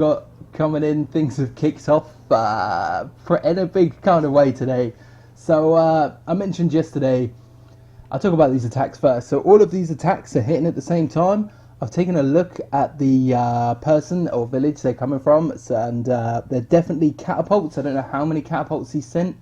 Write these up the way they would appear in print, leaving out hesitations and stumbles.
got coming in, things have kicked off in a big kind of way today. So I mentioned yesterday, I'll talk about these attacks first. So all of these attacks are hitting at the same time. I've taken a look at the person or village they're coming from, and they're definitely catapults. I don't know how many catapults he sent.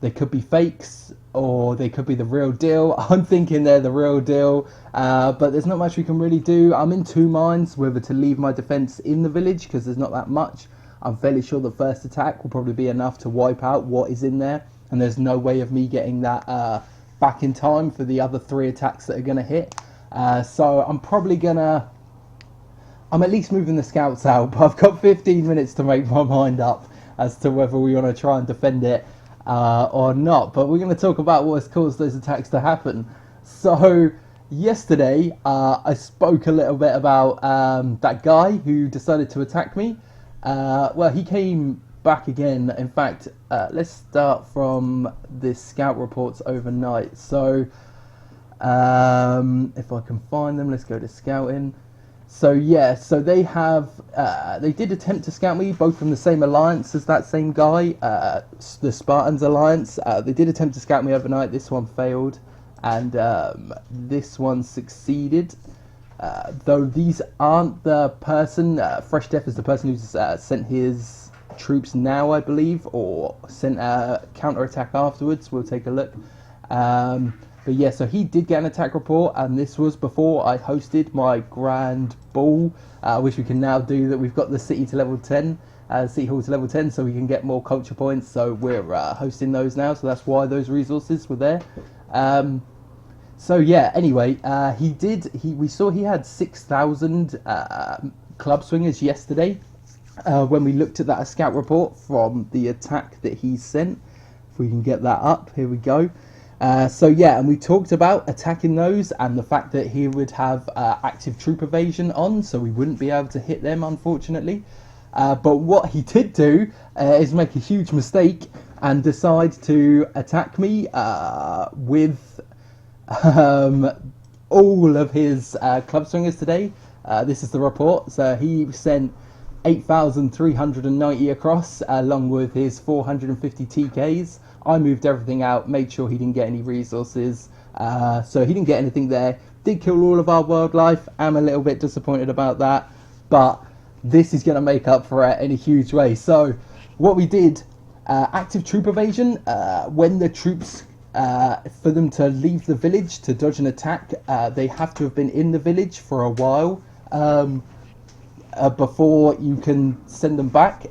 They could be fakes, or they could be the real deal. I'm thinking they're the real deal, but there's not much we can really do. I'm in two minds whether to leave my defense in the village, because there's not that much. I'm fairly sure the first attack will probably be enough to wipe out what is in there, and there's no way of me getting that back in time for the other three attacks that are going to hit. So I'm probably gonna... I'm at least moving the scouts out, but I've got 15 minutes to make my mind up as to whether we want to try and defend it or not. But we're going to talk about what has caused those attacks to happen. So yesterday I spoke a little bit about that guy who decided to attack me. Well, he came back again. In fact, let's start from the scout reports overnight. So if I can find them, let's go to scouting. So yeah, so they did attempt to scout me, both from the same alliance as that same guy, the Spartans alliance. They did attempt to scout me overnight. This one failed, and this one succeeded. Though these aren't the person, Fresh Death is the person who's sent his troops now, I believe, or sent a counter-attack afterwards. We'll take a look. But yeah, so he did get an attack report, and this was before I hosted my grand ball, which we can now do. That we've got the city to level 10, city hall to level 10, so we can get more culture points. So we're hosting those now, so that's why those resources were there. So yeah, anyway, we saw he had 6,000 club swingers yesterday when we looked at that scout report from the attack that he sent. If we can get that up, here we go. So yeah, and we talked about attacking those and the fact that he would have active troop evasion on, so we wouldn't be able to hit them, unfortunately. But what he did do is make a huge mistake and decide to attack me with all of his club swingers today. This is the report. So he sent 8,390 across, along with his 450 TKs. I moved everything out, made sure he didn't get any resources, so he didn't get anything there. Did kill all of our wildlife. I'm a little bit disappointed about that, but this is going to make up for it in a huge way. So what we did, active troop evasion, when the troops, for them to leave the village to dodge an attack, they have to have been in the village for a while before you can send them back,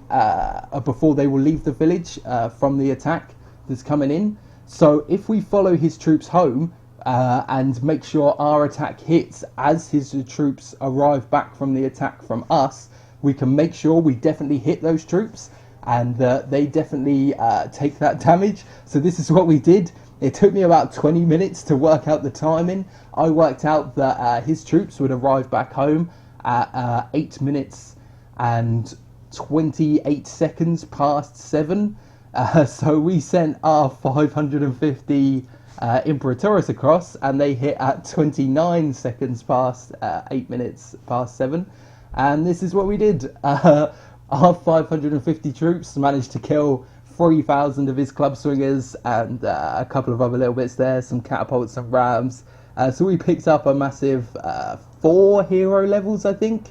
before they will leave the village from the attack that's coming in. So if we follow his troops home and make sure our attack hits as his troops arrive back from the attack from us, we can make sure we definitely hit those troops and they definitely take that damage. So this is what we did. It took me about 20 minutes to work out the timing. I worked out that his troops would arrive back home at 8 minutes and 28 seconds past 7. So we sent our 550 Imperatoris across, and they hit at 29 seconds past 8 minutes past 7. And this is what we did. Our 550 troops managed to kill 3,000 of his club swingers and a couple of other little bits there, some catapults and rams. So we picked up a massive 4 hero levels, I think.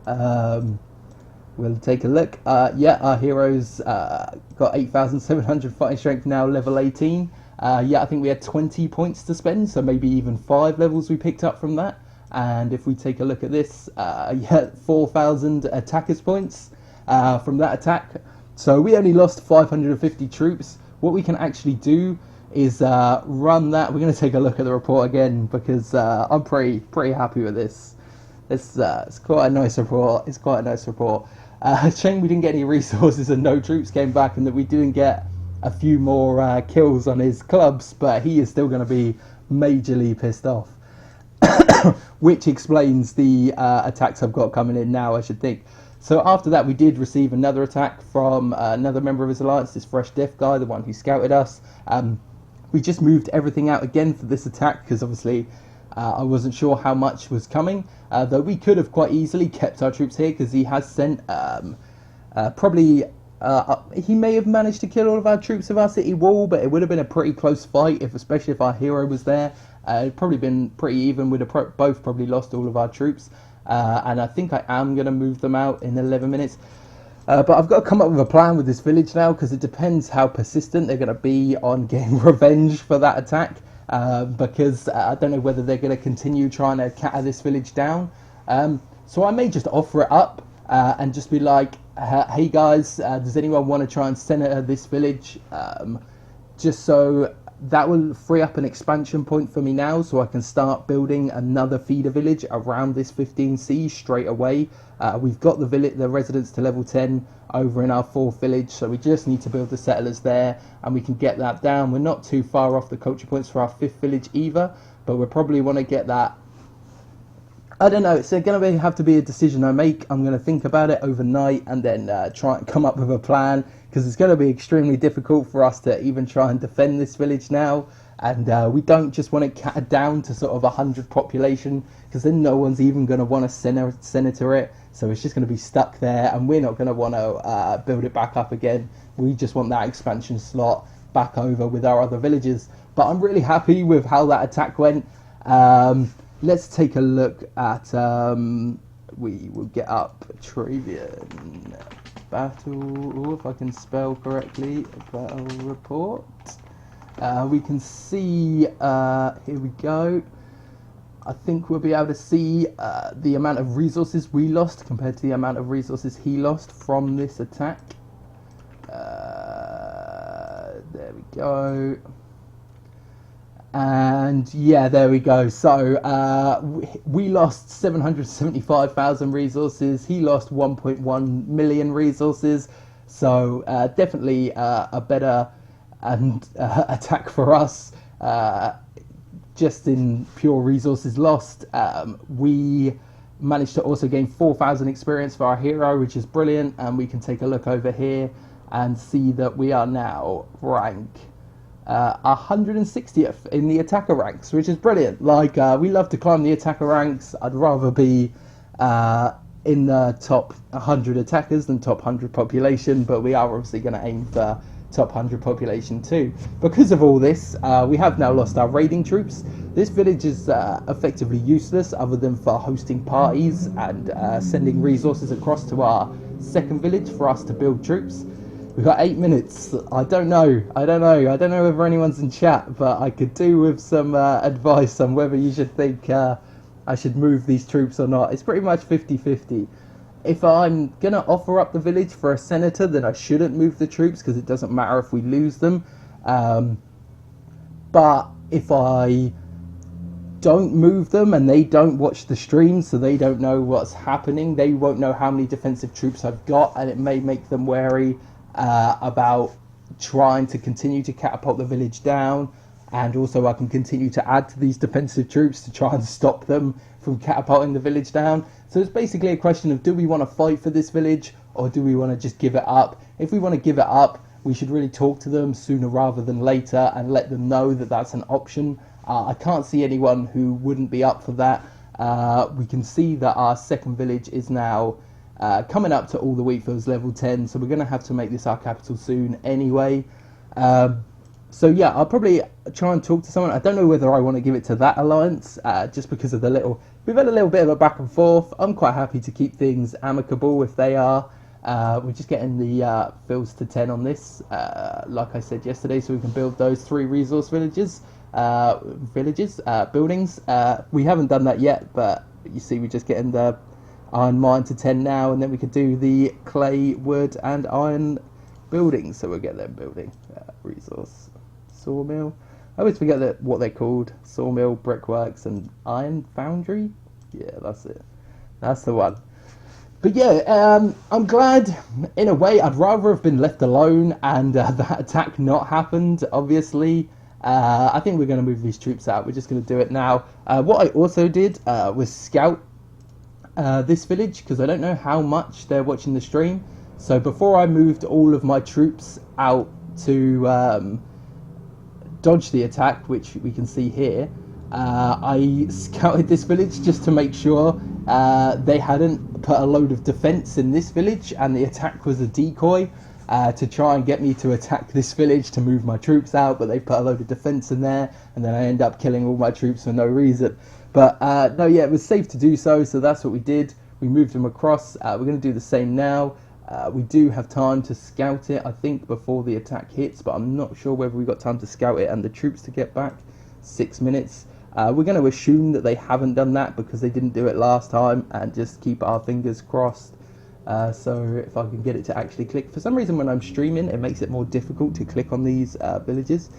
We'll take a look. Yeah, our heroes got 8,700 fighting strength now, level 18. Yeah, I think we had 20 points to spend, so maybe even 5 levels we picked up from that. And if we take a look at this, yeah, 4,000 attackers points from that attack. So we only lost 550 troops. What we can actually do is run that. We're going to take a look at the report again, because I'm pretty happy with this. It's quite a nice report. It's quite a nice report. Shame we didn't get any resources and no troops came back, and that we didn't get a few more kills on his clubs, but he is still going to be majorly pissed off. Which explains the attacks I've got coming in now, I should think. So after that, we did receive another attack from another member of his alliance, this Fresh Death guy, the one who scouted us. We just moved everything out again for this attack, because obviously I wasn't sure how much was coming, though we could have quite easily kept our troops here because he has sent probably he may have managed to kill all of our troops of our city wall, but it would have been a pretty close fight, especially if our hero was there. It'd probably been pretty even. We'd have both probably lost all of our troops, and I think I am going to move them out in 11 minutes. But I've got to come up with a plan with this village now, because it depends how persistent they're going to be on getting revenge for that attack. Because I don't know whether they're going to continue trying to catter this village down. So I may just offer it up and just be like, hey guys, does anyone want to try and center this village? Just so that will free up an expansion point for me now, so I can start building another feeder village around this 15C straight away. We've got the residents to level 10 over in our 4th village, so we just need to build the settlers there, and we can get that down. We're not too far off the culture points for our 5th village either, but we probably want to get that. I don't know, it's going to have to be a decision I make. I'm going to think about it overnight and then try and come up with a plan, because it's going to be extremely difficult for us to even try and defend this village now. And we don't just want it cattered down to sort of 100 population, because then no one's even going to want to senator it. So it's just going to be stuck there, and we're not going to want to build it back up again. We just want that expansion slot back over with our other villages. But I'm really happy with how that attack went. Let's take a look at, we will get up Travian battle, if I can spell correctly, battle report. We can see, here we go. I think we'll be able to see the amount of resources we lost compared to the amount of resources he lost from this attack. There we go. And yeah, there we go. So we lost 775,000 resources. He lost 1.1 million resources. So definitely a better attack for us. Just in pure resources lost. We managed to also gain 4,000 experience for our hero, which is brilliant. And we can take a look over here and see that we are now rank 160th in the attacker ranks, which is brilliant. Like, we love to climb the attacker ranks. I'd rather be in the top 100 attackers than top 100 population, but we are obviously going to aim for top 100 population too. Because of all this, we have now lost our raiding troops. This village is effectively useless other than for hosting parties and sending resources across to our 2nd village for us to build troops. We've got 8 minutes. I don't know whether anyone's in chat, but I could do with some advice on whether you should think I should move these troops or not. It's pretty much 50-50. If I'm going to offer up the village for a senator, then I shouldn't move the troops, because it doesn't matter if we lose them. But if I don't move them and they don't watch the stream, so they don't know what's happening, they won't know how many defensive troops I've got, and it may make them wary about trying to continue to catapult the village down. And also I can continue to add to these defensive troops to try and stop them from catapulting the village down. So it's basically a question of, do we want to fight for this village, or do we want to just give it up? If we want to give it up, we should really talk to them sooner rather than later and let them know that that's an option. I can't see anyone who wouldn't be up for that. We can see that our 2nd village is now coming up to all the wheat fields level 10, so we're going to have to make this our capital soon anyway. So yeah, I'll probably try and talk to someone. I don't know whether I want to give it to that alliance, just because of we've had a little bit of a back and forth. I'm quite happy to keep things amicable if they are. We're just getting the fields to 10 on this, like I said yesterday, so we can build those 3 resource buildings. We haven't done that yet, but you see we're just getting the iron mine to 10 now, and then we could do the clay, wood and iron buildings, so we'll get them building. Resource sawmill, I always forget what they're called. Sawmill, brickworks and iron foundry. Yeah, that's it, that's the one. But yeah, I'm glad in a way. I'd rather have been left alone and that attack not happened, obviously. I think we're going to move these troops out. We're just going to do it now. What I also did was scout this village, because I don't know how much they're watching the stream. So before I moved all of my troops out to dodge the attack, which we can see here, I scouted this village just to make sure they hadn't put a load of defense in this village and the attack was a decoy to try and get me to attack this village to move my troops out, but they put a load of defense in there and then I end up killing all my troops for no reason. But no, yeah, it was safe to do so, so that's what we did. We moved them across. We're going to do the same now. We do have time to scout it, I think, before the attack hits, but I'm not sure whether we got time to scout it and the troops to get back. 6 minutes. We're going to assume that they haven't done that because they didn't do it last time and just keep our fingers crossed. So if I can get it to actually click. For some reason when I'm streaming it makes it more difficult to click on these villages.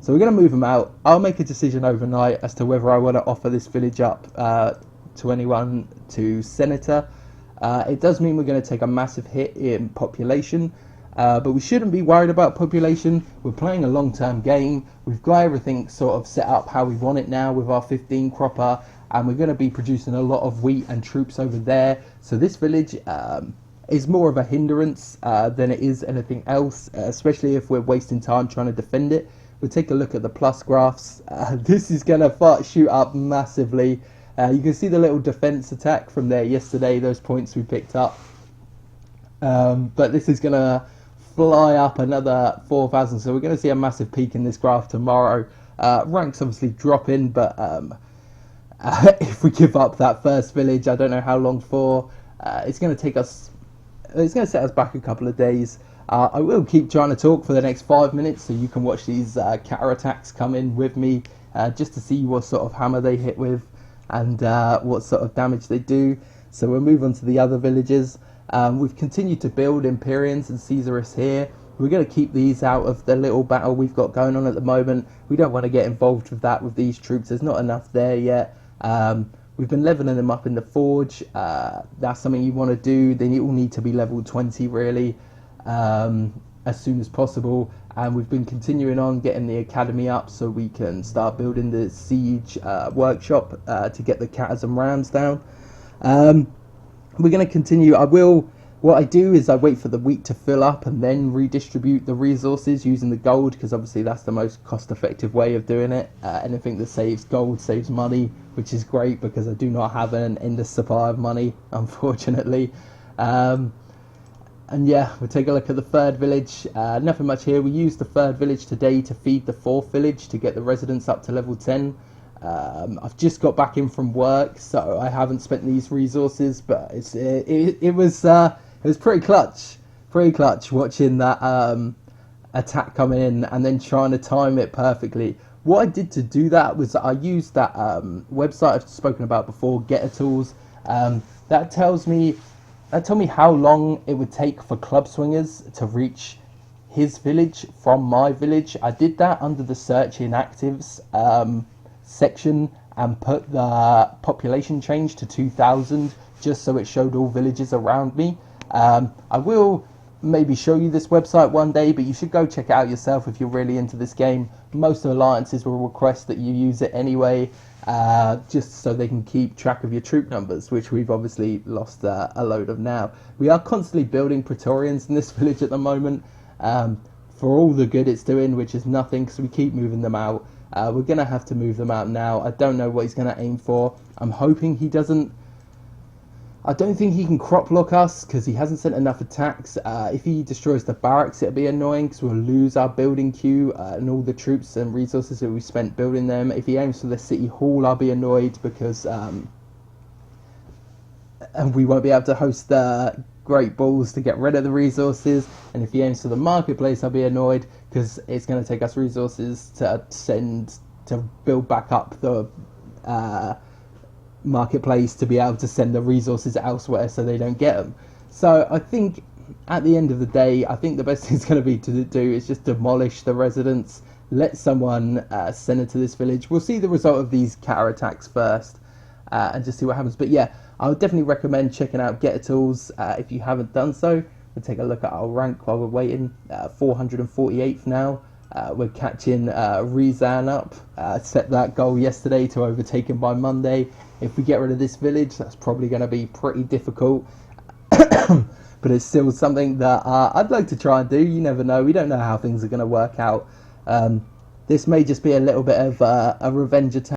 So we're going to move them out. I'll make a decision overnight as to whether I want to offer this village up to anyone to senator. It does mean we're going to take a massive hit in population, but we shouldn't be worried about population. We're playing a long-term game. We've got everything sort of set up how we want it now with our 15 cropper, and we're going to be producing a lot of wheat and troops over there. So this village is more of a hindrance than it is anything else, especially if we're wasting time trying to defend it. We'll take a look at the plus graphs. This is going to shoot up massively. You can see the little defense attack from there yesterday, those points we picked up. But this is going to fly up another 4,000, so we're going to see a massive peak in this graph tomorrow. Ranks obviously dropping, but if we give up that first village, I don't know how long for. It's going to take us, it's going to set us back a couple of days. I will keep trying to talk for the next 5 minutes so you can watch these counter attacks come in with me, just to see what sort of hammer they hit with and what sort of damage they do. So we'll move on to the other villages. We've continued to build Empyreans and Caesarists here. We're going to keep these out of the little battle we've got going on at the moment. We don't want to get involved with that with these troops. There's not enough there yet. We've been leveling them up in the forge. That's something you want to do. They all need to be level 20 really, as soon as possible. And we've been continuing on getting the academy up so we can start building the siege workshop to get the catters and rams down. We're going to continue. What I do is I wait for the wheat to fill up and then redistribute the resources using the gold, because obviously that's the most cost-effective way of doing it. Anything that saves gold saves money, which is great because I do not have an endless supply of money, unfortunately. And yeah, we'll take a look at the third village. Nothing much here. We used the third village today to feed the fourth village to get the residents up to level 10. I've just got back in from work, so I haven't spent these resources, but it was pretty clutch watching that attack coming in and then trying to time it perfectly. What I did to do that was I used that website I've spoken about before, Getter Tools. That told me how long it would take for club swingers to reach his village from my village. I did that under the search inactives section and put the population change to 2,000 just so it showed all villages around me. I will maybe show you this website one day, but you should go check it out yourself if you're really into this game. Most alliances will request that you use it anyway, just so they can keep track of your troop numbers, which we've obviously lost a load of now. We are constantly building Praetorians in this village at the moment, for all the good it's doing, which is nothing because we keep moving them out. We're going to have to move them out now. I don't know what he's going to aim for. I'm hoping he doesn't. I don't think he can crop lock us because he hasn't sent enough attacks. If he destroys the barracks, it'll be annoying because we'll lose our building queue and all the troops and resources that we spent building them. If he aims for the city hall, I'll be annoyed because and we won't be able to host the great balls to get rid of the resources. And if he aims for the marketplace, I'll be annoyed because it's going to take us resources to build back up the marketplace to be able to send the resources elsewhere so they don't get them. So I think at the end of the day, I think the best thing's going to be to do is just demolish the residents, let someone send it to this village. We'll see the result of these counter attacks first and just see what happens. But yeah, I would definitely recommend checking out Getter Tools if you haven't done so. We'll take a look at our rank while we're waiting. 448th now. We're catching Rizan up. Set that goal yesterday to overtake him by Monday. If we get rid of this village, that's probably going to be pretty difficult. But it's still something that I'd like to try and do. You never know. We don't know how things are going to work out. This may just be a little bit of a revenge attack.